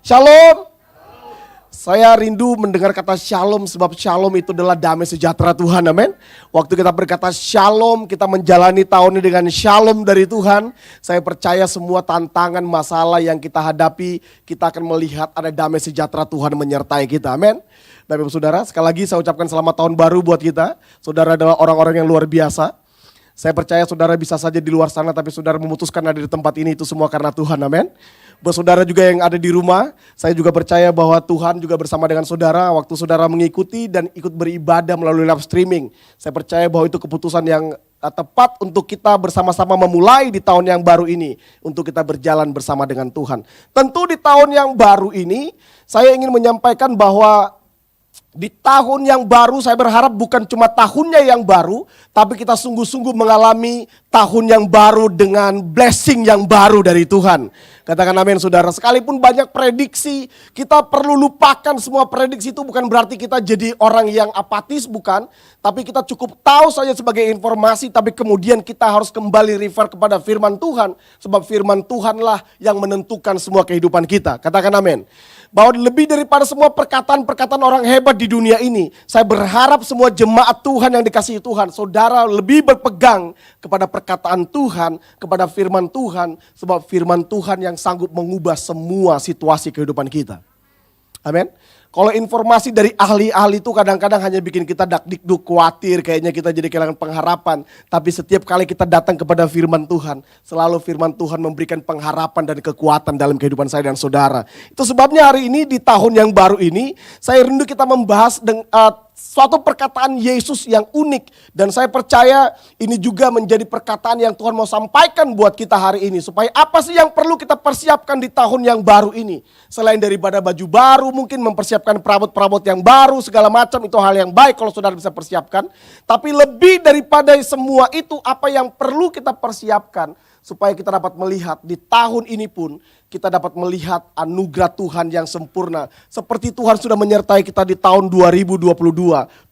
Shalom. Saya rindu mendengar kata shalom sebab shalom itu adalah damai sejahtera Tuhan, amin. Waktu kita berkata shalom, kita menjalani tahun ini dengan shalom dari Tuhan. Saya percaya semua tantangan, masalah yang kita hadapi, kita akan melihat ada damai sejahtera Tuhan menyertai kita, amin. Bapak Saudara, sekali lagi saya ucapkan selamat tahun baru buat kita. Saudara adalah orang-orang yang luar biasa. Saya percaya saudara bisa saja di luar sana tapi saudara memutuskan ada di tempat ini, itu semua karena Tuhan, amin. Buat saudara juga yang ada di rumah, saya juga percaya bahwa Tuhan juga bersama dengan saudara waktu saudara mengikuti dan ikut beribadah melalui live streaming. Saya percaya bahwa itu keputusan yang tepat untuk kita bersama-sama memulai di tahun yang baru ini. Untuk kita berjalan bersama dengan Tuhan. Tentu di tahun yang baru ini saya ingin menyampaikan bahwa di tahun yang baru saya berharap bukan cuma tahunnya yang baru, tapi kita sungguh-sungguh mengalami tahun yang baru dengan blessing yang baru dari Tuhan. Katakan amin saudara, sekalipun banyak prediksi, kita perlu lupakan semua prediksi itu bukan berarti kita jadi orang yang apatis, bukan. Tapi kita cukup tahu saja sebagai informasi, tapi kemudian kita harus kembali refer kepada firman Tuhan. Sebab firman Tuhanlah yang menentukan semua kehidupan kita. Katakan amin. Bahwa lebih daripada semua perkataan-perkataan orang hebat di dunia ini, saya berharap semua jemaat Tuhan yang dikasihi Tuhan, saudara lebih berpegang kepada perkataan Tuhan, kepada firman Tuhan, sebab firman Tuhan yang sanggup mengubah semua situasi kehidupan kita. Amin. Kalau informasi dari ahli-ahli itu kadang-kadang hanya bikin kita dakdikduk, khawatir, kayaknya kita jadi kehilangan pengharapan. Tapi setiap kali kita datang kepada firman Tuhan, selalu firman Tuhan memberikan pengharapan dan kekuatan dalam kehidupan saya dan saudara. Itu sebabnya hari ini di tahun yang baru ini, saya rindu kita membahas suatu perkataan Yesus yang unik. Dan saya percaya ini juga menjadi perkataan yang Tuhan mau sampaikan buat kita hari ini. Supaya apa sih yang perlu kita persiapkan di tahun yang baru ini. Selain daripada baju baru, mungkin mempersiapkan perabot-perabot yang baru, segala macam, itu hal yang baik kalau saudara bisa persiapkan. Tapi lebih daripada semua itu, apa yang perlu kita persiapkan supaya kita dapat melihat di tahun ini pun kita dapat melihat anugerah Tuhan yang sempurna. Seperti Tuhan sudah menyertai kita di tahun 2022,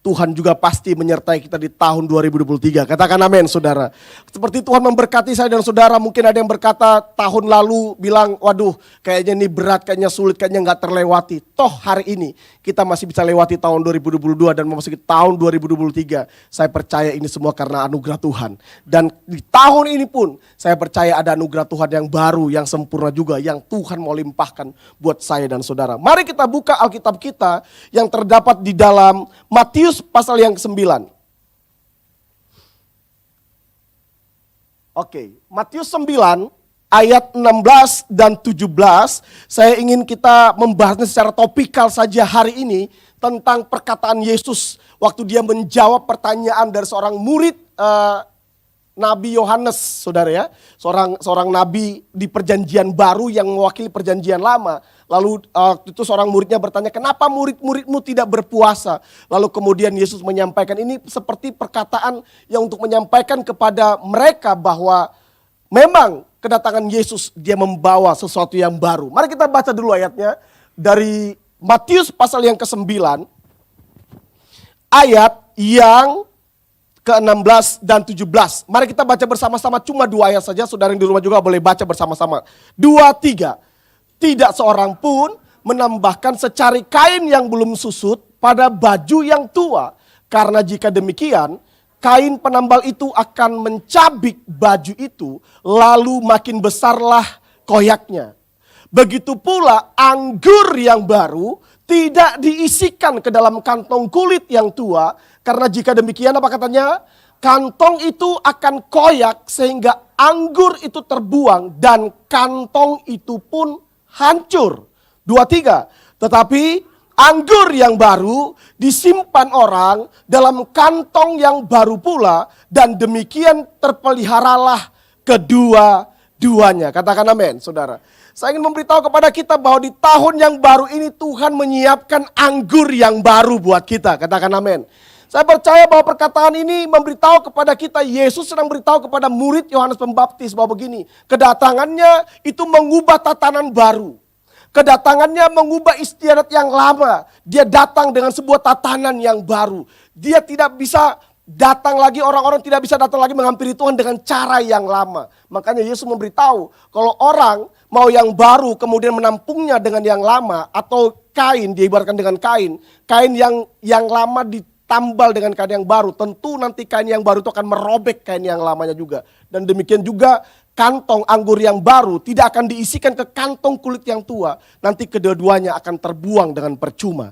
Tuhan juga pasti menyertai kita di tahun 2023. Katakan amin saudara. Seperti Tuhan memberkati saya dan saudara, mungkin ada yang berkata tahun lalu bilang, waduh kayaknya ini berat, kayaknya sulit, kayaknya gak terlewati. Toh hari ini kita masih bisa lewati tahun 2022 dan memasuki tahun 2023. Saya percaya ini semua karena anugerah Tuhan. Dan di tahun ini pun saya percaya ada anugerah Tuhan yang baru, yang sempurna juga, yang Tuhan mau limpahkan buat saya dan saudara. Mari kita buka Alkitab kita yang terdapat di dalam Matius pasal yang ke-9. Oke, Matius 9 ayat 16 dan 17. Saya ingin kita membahasnya secara topikal saja hari ini tentang perkataan Yesus waktu dia menjawab pertanyaan dari seorang murid Nabi Yohanes, saudara ya, seorang nabi di perjanjian baru yang mewakili perjanjian lama. Lalu itu seorang muridnya bertanya, kenapa murid-muridmu tidak berpuasa? Lalu kemudian Yesus menyampaikan, ini seperti perkataan yang untuk menyampaikan kepada mereka bahwa memang kedatangan Yesus dia membawa sesuatu yang baru. Mari kita baca dulu ayatnya dari Matius pasal yang ke-9 ayat yang ke-16 dan 17. Mari kita baca bersama-sama, cuma 2 ayat saja. Saudara yang di rumah juga boleh baca bersama-sama. 2, 3. Tidak seorang pun menambahkan secari kain yang belum susut pada baju yang tua. Karena jika demikian, kain penambal itu akan mencabik baju itu, lalu makin besarlah koyaknya. Begitu pula anggur yang baru tidak diisikan ke dalam kantong kulit yang tua. Karena jika demikian apa katanya? Kantong itu akan koyak sehingga anggur itu terbuang dan kantong itu pun hancur. 2, 3. Tetapi anggur yang baru disimpan orang dalam kantong yang baru pula dan demikian terpeliharalah kedua-duanya. Katakan amin saudara. Saya ingin memberitahu kepada kita bahwa di tahun yang baru ini Tuhan menyiapkan anggur yang baru buat kita. Katakan amin. Saya percaya bahwa perkataan ini memberitahu kepada kita, Yesus sedang beritahu kepada murid Yohanes Pembaptis bahwa begini, kedatangannya itu mengubah tatanan baru. Kedatangannya mengubah istiadat yang lama. Dia datang dengan sebuah tatanan yang baru. Dia tidak bisa datang lagi, orang-orang tidak bisa datang lagi menghampiri Tuhan dengan cara yang lama. Makanya Yesus memberitahu kalau orang mau yang baru kemudian menampungnya dengan yang lama, atau kain diibaratkan dengan kain yang lama ditambal dengan kain yang baru, tentu nanti kain yang baru itu akan merobek kain yang lamanya juga. Dan demikian juga kantong anggur yang baru tidak akan diisikan ke kantong kulit yang tua, nanti kedua-duanya akan terbuang dengan percuma.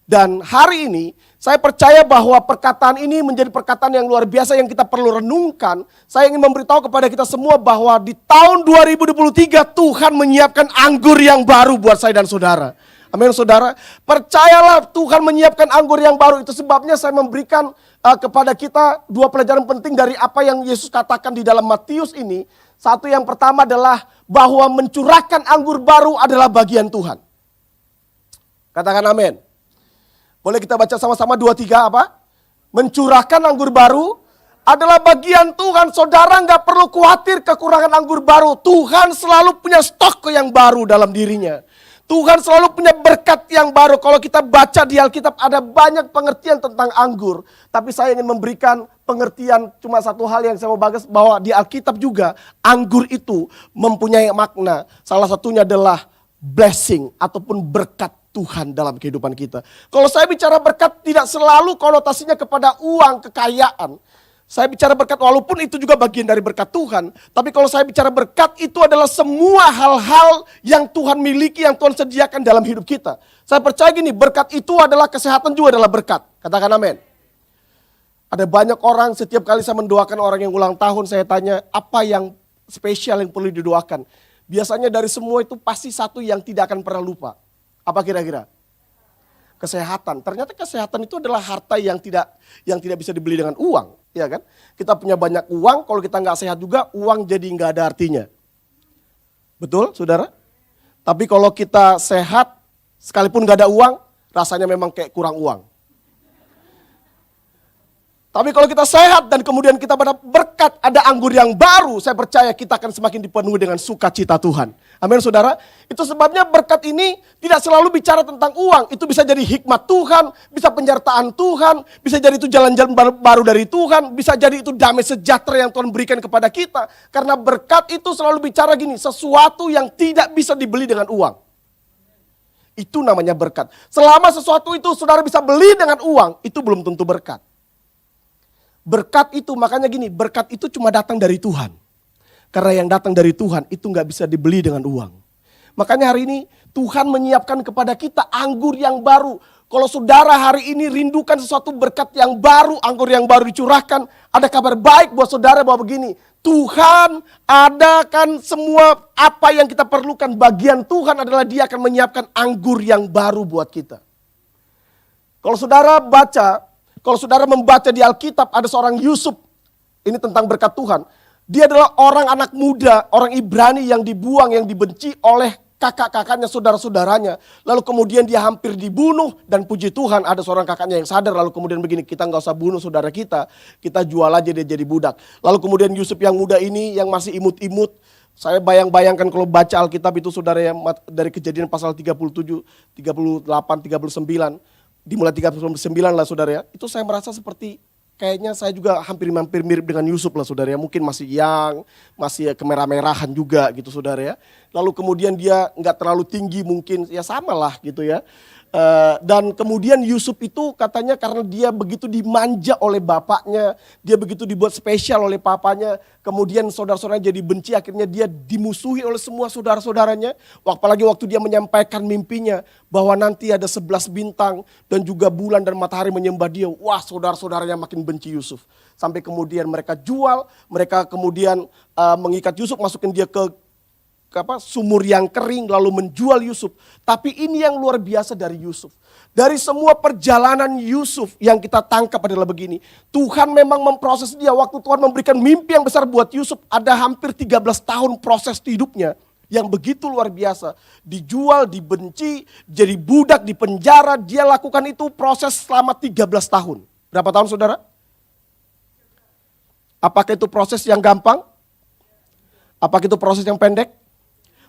Dan hari ini saya percaya bahwa perkataan ini menjadi perkataan yang luar biasa yang kita perlu renungkan. Saya ingin memberitahu kepada kita semua bahwa di tahun 2023 Tuhan menyiapkan anggur yang baru buat saya dan saudara. Amin saudara. Percayalah Tuhan menyiapkan anggur yang baru. Itu sebabnya saya memberikan kepada kita dua pelajaran penting dari apa yang Yesus katakan di dalam Matius ini. Satu, yang pertama adalah bahwa mencurahkan anggur baru adalah bagian Tuhan. Katakan amin. Boleh kita baca sama-sama 2-3 apa? Mencurahkan anggur baru adalah bagian Tuhan. Saudara nggak perlu khawatir kekurangan anggur baru. Tuhan selalu punya stok yang baru dalam dirinya. Tuhan selalu punya berkat yang baru. Kalau kita baca di Alkitab ada banyak pengertian tentang anggur. Tapi saya ingin memberikan pengertian cuma satu hal yang saya mau bahas, bahwa di Alkitab juga anggur itu mempunyai makna. Salah satunya adalah blessing ataupun berkat Tuhan dalam kehidupan kita. Kalau saya bicara berkat tidak selalu konotasinya kepada uang, kekayaan. Saya bicara berkat walaupun itu juga bagian dari berkat Tuhan. Tapi kalau saya bicara berkat itu adalah semua hal-hal yang Tuhan miliki, yang Tuhan sediakan dalam hidup kita. Saya percaya gini, berkat itu adalah kesehatan juga adalah berkat. Katakan amin. Ada banyak orang, setiap kali saya mendoakan orang yang ulang tahun, saya tanya apa yang spesial yang perlu didoakan. Biasanya dari semua itu pasti satu yang tidak akan pernah lupa. Apa kira-kira? Kesehatan. Ternyata kesehatan itu adalah harta yang tidak bisa dibeli dengan uang, ya kan? Kita punya banyak uang, kalau kita nggak sehat juga, uang jadi nggak ada artinya. Betul, saudara? Tapi kalau kita sehat, sekalipun nggak ada uang, rasanya memang kayak kurang uang. Tapi kalau kita sehat dan kemudian kita pada berkat, ada anggur yang baru, saya percaya kita akan semakin dipenuhi dengan sukacita Tuhan. Amin saudara. Itu sebabnya berkat ini tidak selalu bicara tentang uang. Itu bisa jadi hikmat Tuhan, bisa penyertaan Tuhan, bisa jadi itu jalan-jalan baru dari Tuhan, bisa jadi itu damai sejahtera yang Tuhan berikan kepada kita. Karena berkat itu selalu bicara gini, sesuatu yang tidak bisa dibeli dengan uang. Itu namanya berkat. Selama sesuatu itu saudara bisa beli dengan uang, itu belum tentu berkat. Berkat itu, makanya gini, berkat itu cuma datang dari Tuhan. Karena yang datang dari Tuhan itu gak bisa dibeli dengan uang. Makanya hari ini Tuhan menyiapkan kepada kita anggur yang baru. Kalau saudara hari ini rindukan sesuatu berkat yang baru, anggur yang baru dicurahkan, ada kabar baik buat saudara bahwa begini, Tuhan adakan semua apa yang kita perlukan. Bagian Tuhan adalah Dia akan menyiapkan anggur yang baru buat kita. Kalau saudara membaca di Alkitab, ada seorang Yusuf, ini tentang berkat Tuhan. Dia adalah orang anak muda, orang Ibrani yang dibuang, yang dibenci oleh kakak-kakaknya, saudara-saudaranya. Lalu kemudian dia hampir dibunuh dan puji Tuhan ada seorang kakaknya yang sadar. Lalu kemudian begini, kita gak usah bunuh saudara kita jual aja dia jadi budak. Lalu kemudian Yusuf yang muda ini yang masih imut-imut, saya bayangkan kalau baca Alkitab itu saudara, yang dari Kejadian pasal 37, 38, 39. Dimulai 39 lah saudara ya, itu saya merasa seperti kayaknya saya juga hampir mirip dengan Yusuf lah saudara ya. Mungkin masih masih kemerah-merahan juga gitu saudara ya. Lalu kemudian dia nggak terlalu tinggi mungkin, ya sama lah gitu ya. Dan kemudian Yusuf itu katanya karena dia begitu dimanja oleh bapaknya, dia begitu dibuat spesial oleh papanya, kemudian saudara-saudaranya jadi benci, akhirnya dia dimusuhi oleh semua saudara-saudaranya. Apalagi waktu dia menyampaikan mimpinya bahwa nanti ada 11 bintang dan juga bulan dan matahari menyembah dia. Wah, saudara-saudaranya makin benci Yusuf. Sampai kemudian mereka jual, mereka kemudian mengikat Yusuf, masukin dia ke sumur yang kering, lalu menjual Yusuf. Tapi ini yang luar biasa dari Yusuf. Dari semua perjalanan Yusuf yang kita tangkap adalah begini. Tuhan memang memproses dia. Waktu Tuhan memberikan mimpi yang besar buat Yusuf, ada hampir 13 tahun proses hidupnya yang begitu luar biasa. Dijual, dibenci, jadi budak, di penjara. Dia lakukan itu proses selama 13 tahun. Berapa tahun saudara? Apakah itu proses yang gampang? Apakah itu proses yang pendek?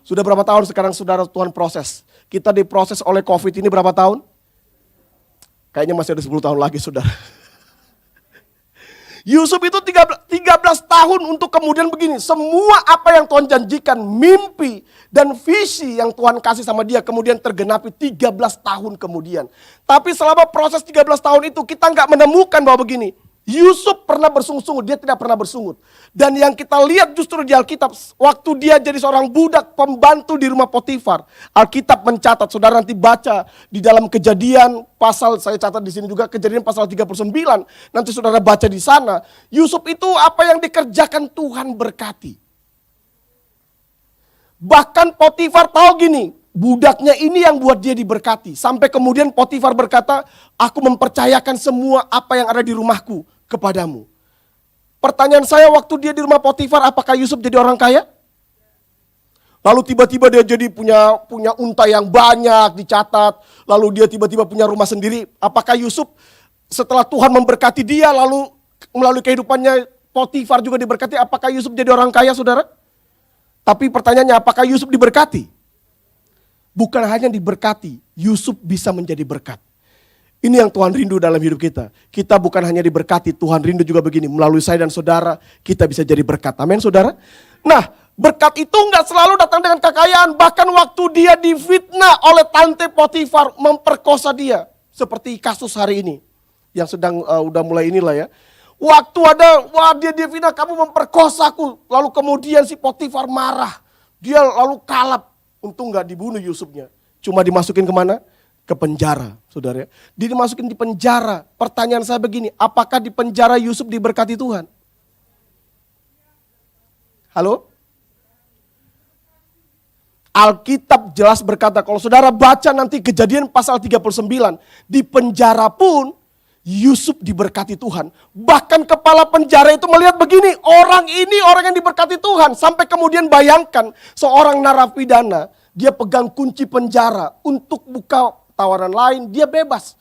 Sudah berapa tahun sekarang saudara Tuhan proses? Kita diproses oleh COVID ini berapa tahun? Kayaknya masih ada 10 tahun lagi saudara. Yusuf itu 13 tahun untuk kemudian begini. Semua apa yang Tuhan janjikan, mimpi dan visi yang Tuhan kasih sama dia kemudian tergenapi 13 tahun kemudian. Tapi selama proses 13 tahun itu kita nggak menemukan bahwa begini. Yusuf pernah bersungut-sungut, dia tidak pernah bersungut. Dan yang kita lihat justru di Alkitab, waktu dia jadi seorang budak pembantu di rumah Potifar. Alkitab mencatat, saudara nanti baca di dalam Kejadian pasal, saya catat di sini juga Kejadian pasal 39. Nanti saudara baca di sana, Yusuf itu apa yang dikerjakan Tuhan berkati. Bahkan Potifar tahu gini, budaknya ini yang buat dia diberkati. Sampai kemudian Potifar berkata, aku mempercayakan semua apa yang ada di rumahku kepadamu. Pertanyaan saya, waktu dia di rumah Potifar, apakah Yusuf jadi orang kaya? Lalu tiba-tiba dia jadi punya unta yang banyak dicatat. Lalu dia tiba-tiba punya rumah sendiri. Apakah Yusuf setelah Tuhan memberkati dia, lalu melalui kehidupannya Potifar juga diberkati, apakah Yusuf jadi orang kaya, saudara? Tapi pertanyaannya, apakah Yusuf diberkati? Bukan hanya diberkati, Yusuf bisa menjadi berkat. Ini yang Tuhan rindu dalam hidup kita. Kita bukan hanya diberkati, Tuhan rindu juga begini. Melalui saya dan saudara, kita bisa jadi berkat. Amin, saudara? Nah, berkat itu enggak selalu datang dengan kekayaan. Bahkan waktu dia difitnah oleh tante Potifar, memperkosa dia. Seperti kasus hari ini, yang sedang udah mulai inilah ya. Waktu ada, dia difitnah, kamu memperkosaku. Lalu kemudian si Potifar marah. Dia lalu kalap. Untung nggak dibunuh Yusufnya. Cuma dimasukin kemana? Ke penjara, saudara. Dia dimasukin di penjara. Pertanyaan saya begini, apakah di penjara Yusuf diberkati Tuhan? Halo? Alkitab jelas berkata, kalau saudara baca nanti Kejadian pasal 39, di penjara pun Yusuf diberkati Tuhan. Bahkan kepala penjara itu melihat begini, orang ini orang yang diberkati Tuhan. Sampai kemudian bayangkan seorang narapidana, dia pegang kunci penjara untuk buka tawaran lain, dia bebas.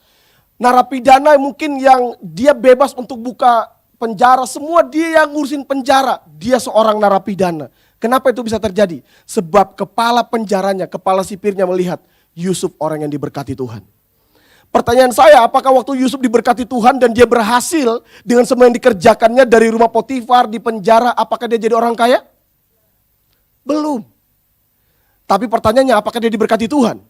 Narapidana mungkin yang dia bebas untuk buka penjara, semua dia yang ngurusin penjara. Dia seorang narapidana. Kenapa itu bisa terjadi? Sebab kepala penjaranya, kepala sipirnya melihat Yusuf orang yang diberkati Tuhan. Pertanyaan saya, apakah waktu Yusuf diberkati Tuhan dan dia berhasil dengan semua yang dikerjakannya dari rumah Potifar di penjara, apakah dia jadi orang kaya? Belum. Tapi pertanyaannya, apakah dia diberkati Tuhan?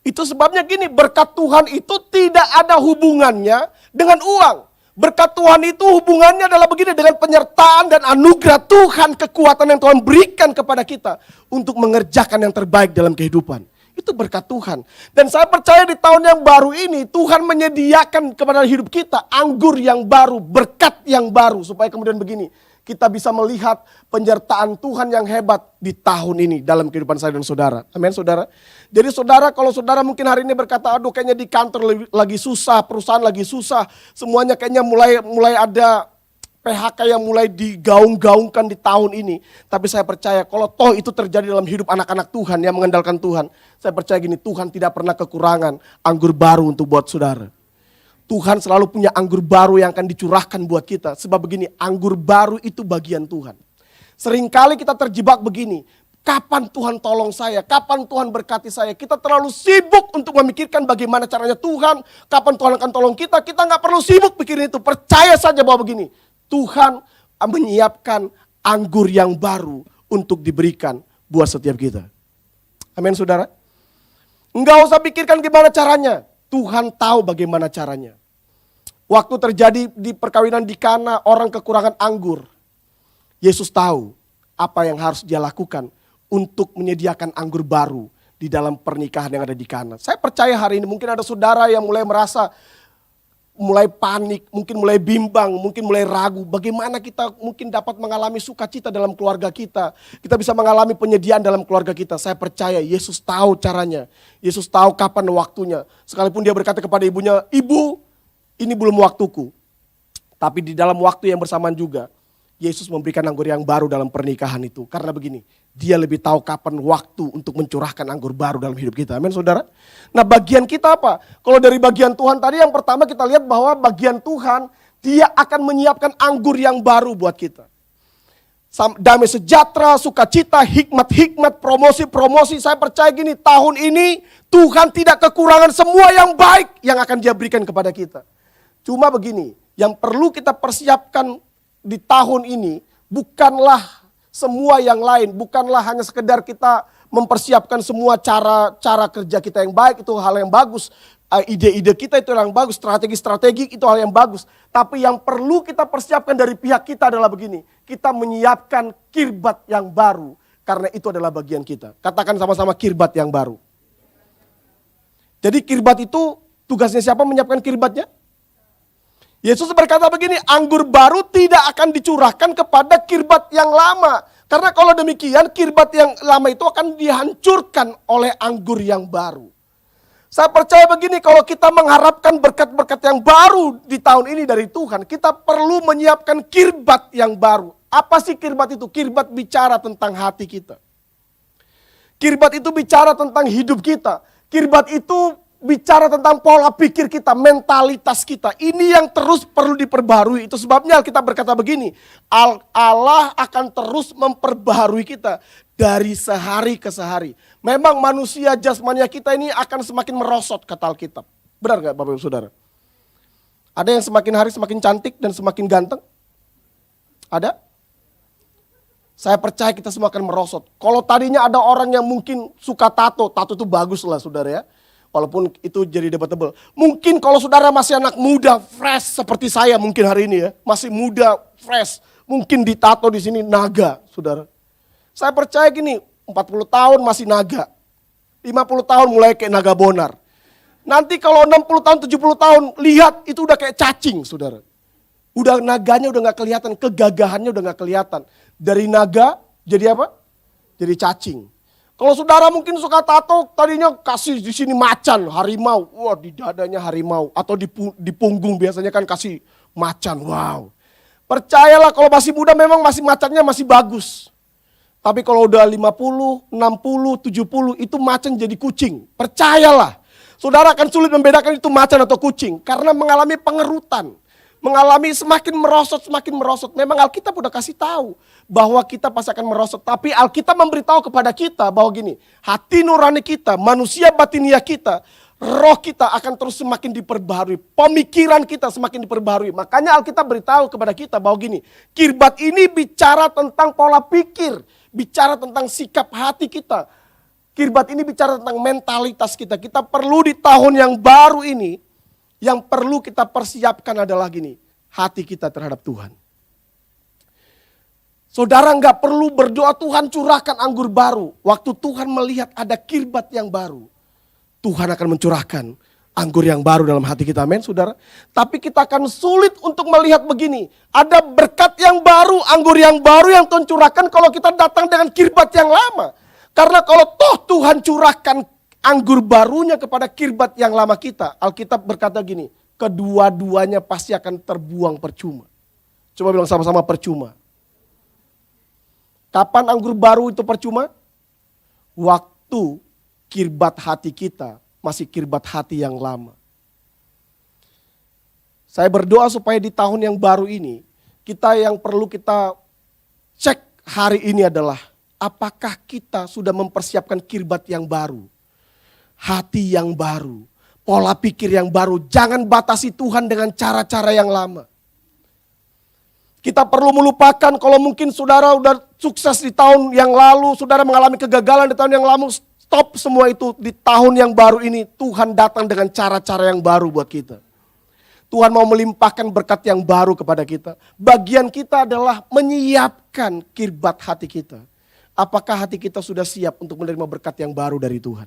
Itu sebabnya gini, berkat Tuhan itu tidak ada hubungannya dengan uang. Berkat Tuhan itu hubungannya adalah begini, dengan penyertaan dan anugerah Tuhan, kekuatan yang Tuhan berikan kepada kita untuk mengerjakan yang terbaik dalam kehidupan. Itu berkat Tuhan. Dan saya percaya di tahun yang baru ini Tuhan menyediakan kepada hidup kita anggur yang baru, berkat yang baru. Supaya kemudian begini, kita bisa melihat penyertaan Tuhan yang hebat di tahun ini dalam kehidupan saya dan saudara. Amin, saudara. Jadi saudara, kalau saudara mungkin hari ini berkata, aduh kayaknya di kantor lagi susah, perusahaan lagi susah. Semuanya kayaknya mulai ada PHK yang mulai digaung-gaungkan di tahun ini. Tapi saya percaya kalau toh itu terjadi dalam hidup anak-anak Tuhan yang mengandalkan Tuhan. Saya percaya gini, Tuhan tidak pernah kekurangan anggur baru untuk buat saudara. Tuhan selalu punya anggur baru yang akan dicurahkan buat kita. Sebab begini, anggur baru itu bagian Tuhan. Seringkali kita terjebak begini, kapan Tuhan tolong saya, kapan Tuhan berkati saya. Kita terlalu sibuk untuk memikirkan bagaimana caranya Tuhan, kapan Tuhan akan tolong kita. Kita gak perlu sibuk pikirin itu, percaya saja bahwa begini, Tuhan menyiapkan anggur yang baru untuk diberikan buat setiap kita. Amin, saudara. Enggak usah pikirkan gimana caranya. Tuhan tahu bagaimana caranya. Waktu terjadi di perkawinan di Kana, orang kekurangan anggur. Yesus tahu apa yang harus dia lakukan untuk menyediakan anggur baru di dalam pernikahan yang ada di Kana. Saya percaya hari ini mungkin ada saudara yang mulai merasa mulai panik, mungkin mulai bimbang, mungkin mulai ragu. Bagaimana kita mungkin dapat mengalami sukacita dalam keluarga kita. Kita bisa mengalami penyediaan dalam keluarga kita. Saya percaya Yesus tahu caranya. Yesus tahu kapan waktunya. Sekalipun dia berkata kepada ibunya, ibu ini belum waktuku. Tapi di dalam waktu yang bersamaan juga, Yesus memberikan anggur yang baru dalam pernikahan itu. Karena begini, dia lebih tahu kapan waktu untuk mencurahkan anggur baru dalam hidup kita. Amin, saudara. Nah, bagian kita apa? Kalau dari bagian Tuhan tadi yang pertama kita lihat bahwa bagian Tuhan, dia akan menyiapkan anggur yang baru buat kita. Damai sejahtera, sukacita, hikmat-hikmat, promosi-promosi. Saya percaya gini, tahun ini Tuhan tidak kekurangan semua yang baik yang akan dia berikan kepada kita. Cuma begini, yang perlu kita persiapkan di tahun ini bukanlah semua yang lain, bukanlah hanya sekedar kita mempersiapkan semua cara kerja kita yang baik, itu hal yang bagus. Ide-ide kita itu yang bagus, strategi-strategi itu hal yang bagus. Tapi yang perlu kita persiapkan dari pihak kita adalah begini. Kita menyiapkan kirbat yang baru. Karena itu adalah bagian kita. Katakan sama-sama kirbat yang baru. Jadi kirbat itu tugasnya siapa menyiapkan kirbatnya? Yesus berkata begini, anggur baru tidak akan dicurahkan kepada kirbat yang lama. Karena kalau demikian kirbat yang lama itu akan dihancurkan oleh anggur yang baru. Saya percaya begini, kalau kita mengharapkan berkat-berkat yang baru di tahun ini dari Tuhan, kita perlu menyiapkan kirbat yang baru. Apa sih kirbat itu? Kirbat bicara tentang hati kita. Kirbat itu bicara tentang hidup kita. Kirbat itu bicara tentang pola pikir kita, mentalitas kita. Ini yang terus perlu diperbarui. Itu sebabnya kita berkata begini, Allah akan terus memperbarui kita dari sehari ke sehari. Memang manusia jasmania kita ini akan semakin merosot kata Alkitab. Benar gak Bapak Ibu Saudara? Ada yang semakin hari semakin cantik dan semakin ganteng? Ada? Saya percaya kita semua akan merosot. Kalau tadinya ada orang yang mungkin suka tato itu bagus lah saudara ya. Walaupun itu jadi debatable. Mungkin kalau saudara masih anak muda, fresh seperti saya mungkin hari ini ya. Masih muda, fresh. Mungkin ditato di sini naga saudara. Saya percaya gini, 40 tahun masih naga. 50 tahun mulai kayak naga bonar. Nanti kalau 60 tahun, 70 tahun, lihat itu udah kayak cacing saudara. Udah naganya udah gak kelihatan, kegagahannya udah gak kelihatan. Dari naga jadi apa? Jadi cacing. Kalau saudara mungkin suka tato, tadinya kasih di sini macan, harimau. Wah di dadanya harimau. Atau di punggung biasanya kan kasih macan, wow. Percayalah kalau masih muda memang masih macannya masih bagus. Tapi kalau udah 50, 60, 70 itu macan jadi kucing. Percayalah. Saudara akan sulit membedakan itu macan atau kucing. Karena mengalami pengerutan. Mengalami semakin merosot. Memang Alkitab udah kasih tahu bahwa kita pasti akan merosot. Tapi Alkitab memberitahu kepada kita bahwa gini, hati nurani kita, manusia batinia kita, roh kita akan terus semakin diperbaharui. Pemikiran kita semakin diperbaharui. Makanya Alkitab beritahu kepada kita bahwa gini, kirbat ini bicara tentang pola pikir, bicara tentang sikap hati kita. Kirbat ini bicara tentang mentalitas kita. Kita perlu di tahun yang baru ini, yang perlu kita persiapkan adalah gini, hati kita terhadap Tuhan. Saudara nggak perlu berdoa Tuhan curahkan anggur baru. Waktu Tuhan melihat ada kirbat yang baru, Tuhan akan mencurahkan anggur yang baru dalam hati kita, amin saudara. Tapi kita akan sulit untuk melihat begini, ada berkat yang baru, anggur yang baru yang Tuhan curahkan kalau kita datang dengan kirbat yang lama. Karena kalau toh Tuhan curahkan anggur barunya kepada kirbat yang lama kita, Alkitab berkata gini, kedua-duanya pasti akan terbuang percuma. Coba bilang sama-sama percuma. Kapan anggur baru itu percuma? Waktu kirbat hati kita masih kirbat hati yang lama. Saya berdoa supaya di tahun yang baru ini, kita yang perlu kita cek hari ini adalah, apakah kita sudah mempersiapkan kirbat yang baru? Hati yang baru, pola pikir yang baru. Jangan batasi Tuhan dengan cara-cara yang lama. Kita perlu melupakan kalau mungkin saudara udah sukses di tahun yang lalu, saudara mengalami kegagalan di tahun yang lalu, stop semua itu. Di tahun yang baru ini Tuhan datang dengan cara-cara yang baru buat kita. Tuhan mau melimpahkan berkat yang baru kepada kita. Bagian kita adalah menyiapkan kirbat hati kita. Apakah hati kita sudah siap untuk menerima berkat yang baru dari Tuhan?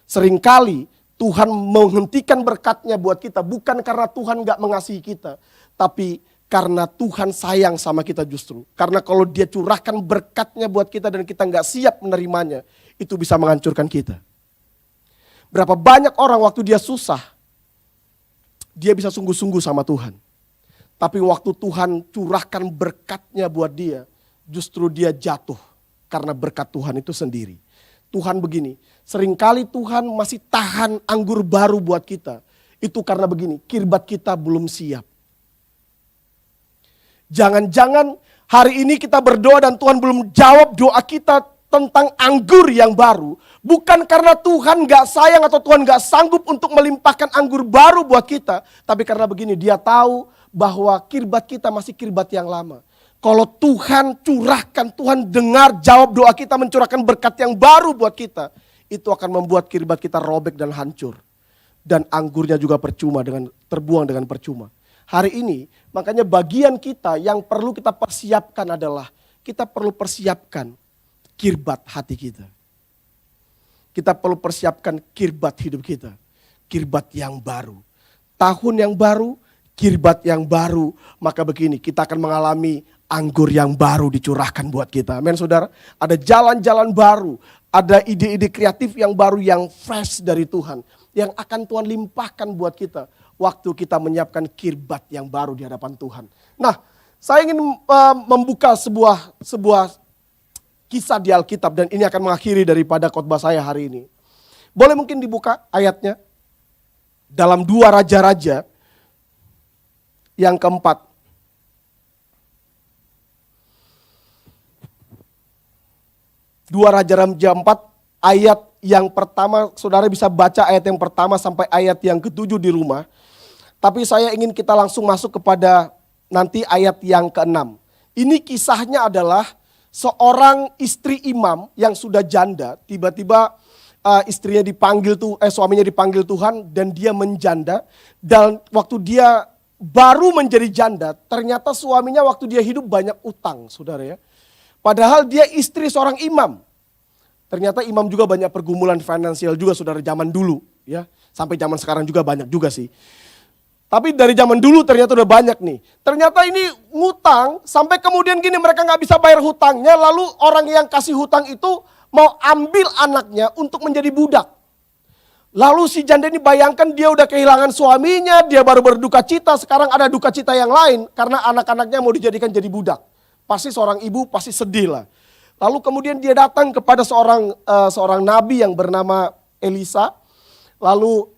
Seringkali Tuhan menghentikan berkatnya buat kita bukan karena Tuhan gak mengasihi kita. Tapi karena Tuhan sayang sama kita justru. Karena kalau dia curahkan berkatnya buat kita dan kita gak siap menerimanya, itu bisa menghancurkan kita. Berapa banyak orang waktu dia susah, dia bisa sungguh-sungguh sama Tuhan. Tapi waktu Tuhan curahkan berkatnya buat dia, justru dia jatuh karena berkat Tuhan itu sendiri. Tuhan begini, seringkali Tuhan masih tahan anggur baru buat kita. Itu karena begini, kirbat kita belum siap. Jangan-jangan hari ini kita berdoa dan Tuhan belum jawab doa kita tentang anggur yang baru. Bukan karena Tuhan gak sayang atau Tuhan gak sanggup untuk melimpahkan anggur baru buat kita. Tapi karena begini, dia tahu bahwa kirbat kita masih kirbat yang lama. Kalau Tuhan curahkan, Tuhan dengar jawab doa kita, mencurahkan berkat yang baru buat kita, itu akan membuat kirbat kita robek dan hancur. Dan anggurnya juga terbuang dengan percuma. Hari ini, makanya bagian kita yang perlu kita persiapkan adalah, kita perlu persiapkan kirbat hati kita. Kita perlu persiapkan kirbat hidup kita. Kirbat yang baru. Tahun yang baru, kirbat yang baru. Maka begini, kita akan mengalami anggur yang baru dicurahkan buat kita. Amin saudara. Ada jalan-jalan baru. Ada ide-ide kreatif yang baru, yang fresh dari Tuhan. Yang akan Tuhan limpahkan buat kita. Waktu kita menyiapkan kirbat yang baru di hadapan Tuhan. Nah, saya ingin membuka sebuah kisah di Alkitab. Dan ini akan mengakhiri daripada khotbah saya hari ini. Boleh mungkin dibuka ayatnya? Dalam 2 Raja-Raja yang keempat. Dua Raja-Raja 4 ayat yang pertama, saudara bisa baca ayat yang pertama sampai ayat yang ke-7 di rumah. Tapi saya ingin kita langsung masuk kepada nanti ayat yang ke-6. Ini kisahnya adalah seorang istri imam yang sudah janda, tiba-tiba suaminya dipanggil Tuhan dan dia menjanda. Dan waktu dia baru menjadi janda, ternyata suaminya waktu dia hidup banyak utang, saudara ya. Padahal dia istri seorang imam. Ternyata imam juga banyak pergumulan finansial juga, saudara, zaman dulu ya. Sampai zaman sekarang juga banyak juga sih. Tapi dari zaman dulu ternyata udah banyak nih. Ternyata ini ngutang sampai kemudian gini, mereka gak bisa bayar hutangnya. Lalu orang yang kasih hutang itu mau ambil anaknya untuk menjadi budak. Lalu si janda ini bayangkan dia udah kehilangan suaminya, dia baru berduka cita, sekarang ada duka cita yang lain karena anak-anaknya mau dijadikan jadi budak. Pasti seorang ibu pasti sedih lah. Lalu kemudian dia datang kepada seorang nabi yang bernama Elisa. Lalu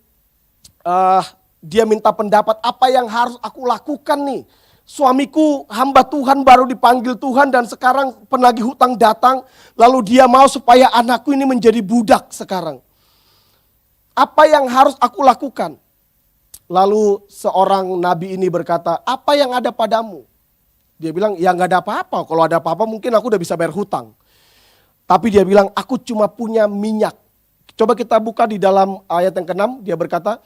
dia minta pendapat, apa yang harus aku lakukan nih? Suamiku hamba Tuhan baru dipanggil Tuhan dan sekarang penagih hutang datang. Lalu dia mau supaya anakku ini menjadi budak sekarang. Apa yang harus aku lakukan? Lalu seorang nabi ini berkata, apa yang ada padamu? Dia bilang, ya gak ada apa-apa. Kalau ada apa-apa mungkin aku udah bisa bayar hutang. Tapi dia bilang, aku cuma punya minyak. Coba kita buka di dalam ayat yang ke-6. Dia berkata,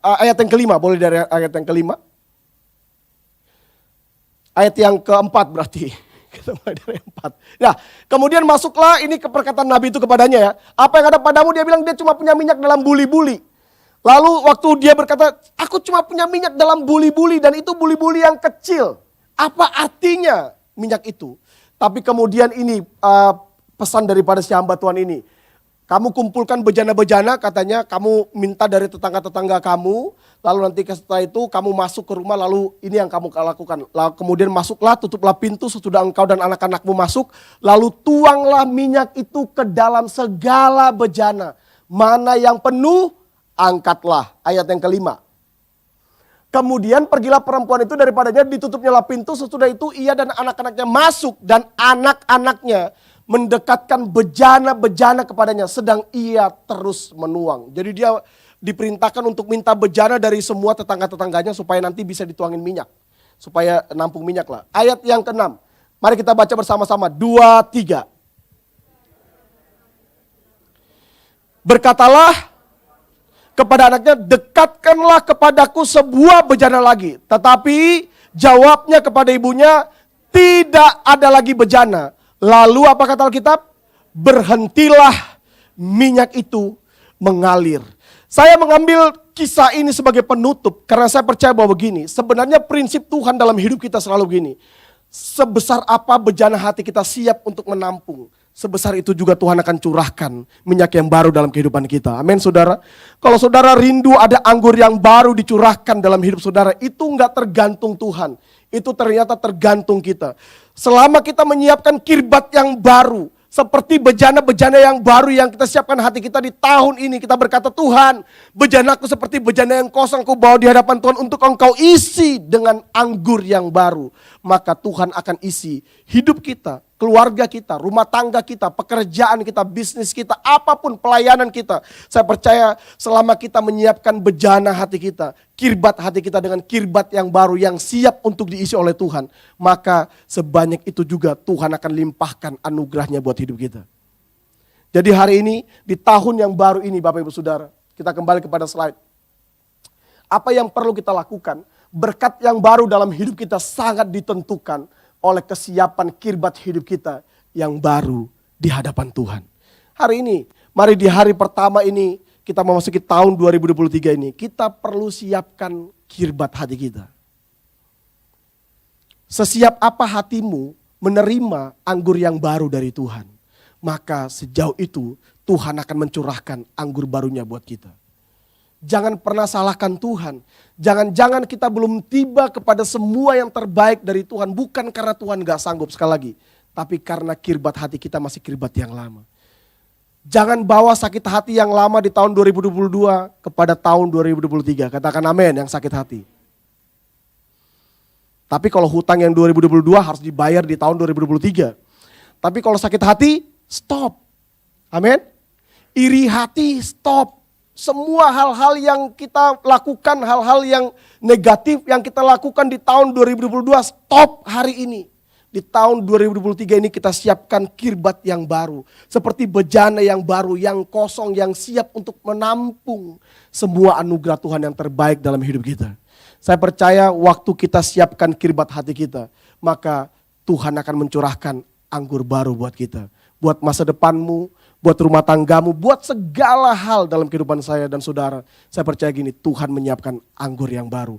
ayat yang ke-5, boleh dari ayat yang ke-5. Ayat yang keempat berarti. Kita mulai dari 4. Nah, kemudian masuklah ini ke perkataan Nabi itu kepadanya ya. Apa yang ada padamu? Dia bilang dia cuma punya minyak dalam buli-buli. Lalu waktu dia berkata, aku cuma punya minyak dalam buli-buli dan itu buli-buli yang kecil. Apa artinya minyak itu? Tapi kemudian ini pesan daripada si hamba Tuhan ini. Kamu kumpulkan bejana-bejana, katanya kamu minta dari tetangga-tetangga kamu. Lalu nanti setelah itu kamu masuk ke rumah, lalu ini yang kamu lakukan. Lalu kemudian masuklah, tutuplah pintu sesudah engkau dan anak-anakmu masuk. Lalu tuanglah minyak itu ke dalam segala bejana. Mana yang penuh, angkatlah. Ayat yang ke-5. Kemudian pergilah perempuan itu daripadanya, ditutupnyalah pintu. Sesudah itu ia dan anak-anaknya masuk dan anak-anaknya mendekatkan bejana-bejana kepadanya, sedang ia terus menuang. Jadi dia diperintahkan untuk minta bejana dari semua tetangga-tetangganya supaya nanti bisa dituangin minyak. Supaya nampung minyak lah. Ayat yang ke-6. Mari kita baca bersama-sama. 2, 3. Berkatalah kepada anaknya, dekatkanlah kepadaku sebuah bejana lagi. Tetapi jawabnya kepada ibunya, tidak ada lagi bejana. Lalu apa kata Alkitab? Berhentilah minyak itu mengalir. Saya mengambil kisah ini sebagai penutup karena saya percaya bahwa begini. Sebenarnya prinsip Tuhan dalam hidup kita selalu begini. Sebesar apa bejana hati kita siap untuk menampung, sebesar itu juga Tuhan akan curahkan minyak yang baru dalam kehidupan kita. Amin saudara. Kalau saudara rindu ada anggur yang baru dicurahkan dalam hidup saudara, itu enggak tergantung Tuhan. Itu ternyata tergantung kita. Selama kita menyiapkan kirbat yang baru, seperti bejana-bejana yang baru yang kita siapkan hati kita di tahun ini, kita berkata, Tuhan, bejanaku seperti bejana yang kosong, Kau bawa di hadapan Tuhan untuk Engkau isi dengan anggur yang baru. Maka Tuhan akan isi hidup kita, keluarga kita, rumah tangga kita, pekerjaan kita, bisnis kita, apapun pelayanan kita. Saya percaya selama kita menyiapkan bejana hati kita, kirbat hati kita dengan kirbat yang baru yang siap untuk diisi oleh Tuhan, maka sebanyak itu juga Tuhan akan limpahkan anugerahnya buat hidup kita. Jadi hari ini, di tahun yang baru ini Bapak Ibu Saudara, kita kembali kepada slide. Apa yang perlu kita lakukan? Berkat yang baru dalam hidup kita sangat ditentukan oleh kesiapan kirbat hidup kita yang baru di hadapan Tuhan. Hari ini, mari di hari pertama ini, kita memasuki tahun 2023 ini, kita perlu siapkan kirbat hati kita. Sesiap apa hatimu menerima anggur yang baru dari Tuhan, maka sejauh itu Tuhan akan mencurahkan anggur barunya buat kita. Jangan pernah salahkan Tuhan. Jangan-jangan kita belum tiba kepada semua yang terbaik dari Tuhan. Bukan karena Tuhan gak sanggup sekali lagi. Tapi karena kirbat hati kita masih kirbat yang lama. Jangan bawa sakit hati yang lama di tahun 2022 kepada tahun 2023. Katakan amin yang sakit hati. Tapi kalau hutang yang 2022 harus dibayar di tahun 2023. Tapi kalau sakit hati, stop. Amin. Iri hati, stop. Semua hal-hal yang kita lakukan, hal-hal yang negatif yang kita lakukan di tahun 2022, stop hari ini. Di tahun 2023 ini kita siapkan kirbat yang baru. Seperti bejana yang baru, yang kosong, yang siap untuk menampung semua anugerah Tuhan yang terbaik dalam hidup kita. Saya percaya waktu kita siapkan kirbat hati kita, maka Tuhan akan mencurahkan anggur baru buat kita. Buat masa depanmu, buat rumah tanggamu, buat segala hal dalam kehidupan saya dan saudara. Saya percaya gini, Tuhan menyiapkan anggur yang baru.